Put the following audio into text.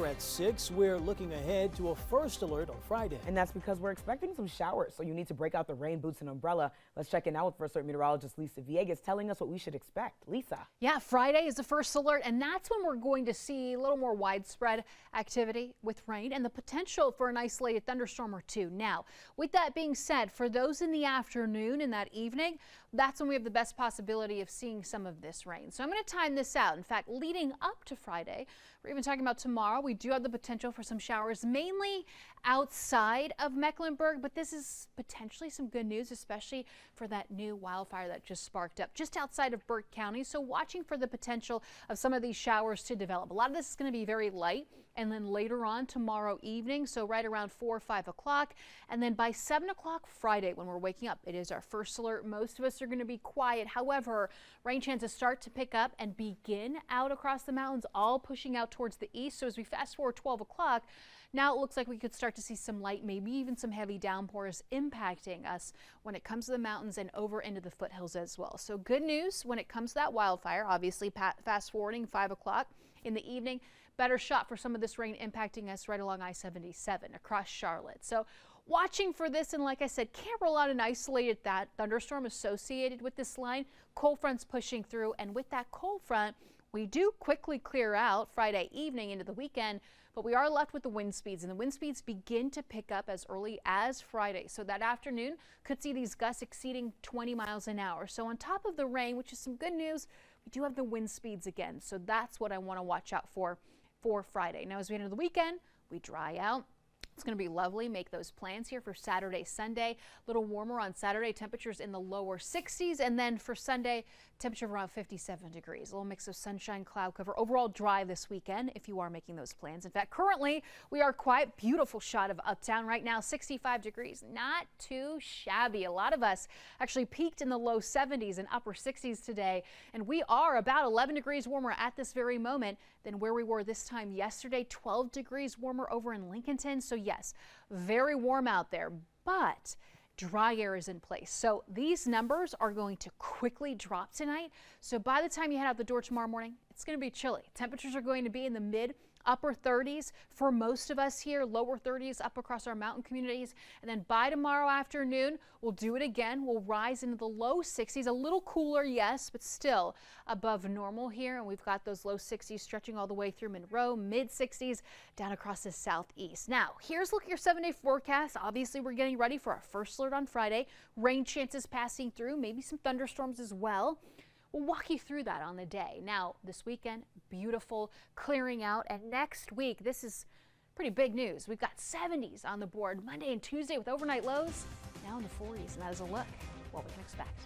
at 6. We're looking ahead to a first alert on Friday. And that's because we're expecting some showers, so you need to break out the rain boots and umbrella. Let's check in now with first alert meteorologist Lisa Villegas telling us what we should expect. Lisa. Yeah, Friday is the first alert, and that's when we're going to see a little more widespread activity with rain and the potential for an isolated thunderstorm or two. Now, with that being said, for those in the afternoon and that evening, that's when we have the best possibility of seeing some of this rain. So I'm going to time this out. In fact, leading up to Friday, we're even talking about tomorrow, we do have the potential for some showers, mainly outside of Mecklenburg, but this is potentially some good news, especially for that new wildfire that just sparked up just outside of Burke County. So watching for the potential of some of these showers to develop. A lot of this is going to be very light, and then later on tomorrow evening, so right around 4 or 5 o'clock, and then by 7 o'clock Friday when we're waking up, it is our first alert. Most of us are going to be quiet. However, rain chances start to pick up and begin out across the mountains, all pushing out towards the east. So as we fast forward 12 o'clock, now it looks like we could start to see some light, maybe even some heavy downpours impacting us when it comes to the mountains and over into the foothills as well. So good news when it comes to that wildfire. Obviously, fast forwarding 5 o'clock in the evening, better shot for some of this rain impacting us right along I-77 across Charlotte. So watching for this, and like I said, can't rule out an isolated thunderstorm associated with this line. Cold front's pushing through, and with that cold front, we do quickly clear out Friday evening into the weekend, but we are left with the wind speeds, and the wind speeds begin to pick up as early as Friday. So that afternoon could see these gusts exceeding 20 miles an hour. So on top of the rain, which is some good news, we do have the wind speeds again. So that's what I want to watch out for Friday. Now, as we enter the weekend, we dry out. It's going to be lovely. Make those plans here for Saturday, Sunday. A little warmer on Saturday, temperatures in the lower 60s. And then for Sunday, temperature around 57 degrees. A little mix of sunshine, cloud cover. Overall dry this weekend if you are making those plans. In fact, currently we are quiet. Beautiful shot of Uptown right now, 65 degrees. Not too shabby. A lot of us actually peaked in the low 70s and upper 60s today. And we are about 11 degrees warmer at this very moment than where we were this time yesterday. 12 degrees warmer over in Lincolnton. So yes, very warm out there, but dry air is in place. So these numbers are going to quickly drop tonight. So by the time you head out the door tomorrow morning, it's going to be chilly. Temperatures are going to be in the mid upper 30s for most of us here, lower 30s up across our mountain communities. And then by tomorrow afternoon, we'll do it again. We'll rise into the low 60s, a little cooler, yes, but still above normal here. And we've got those low 60s stretching all the way through Monroe, mid 60s down across the southeast. Now, here's a look at your 7-day forecast. Obviously, we're getting ready for our first alert on Friday. Rain chances passing through, maybe some thunderstorms as well. We'll walk you through that on the day. Now, this weekend, beautiful, clearing out. And next week, this is pretty big news. We've got 70s on the board Monday and Tuesday with overnight lows now in the 40s. And that is a look at what we can expect.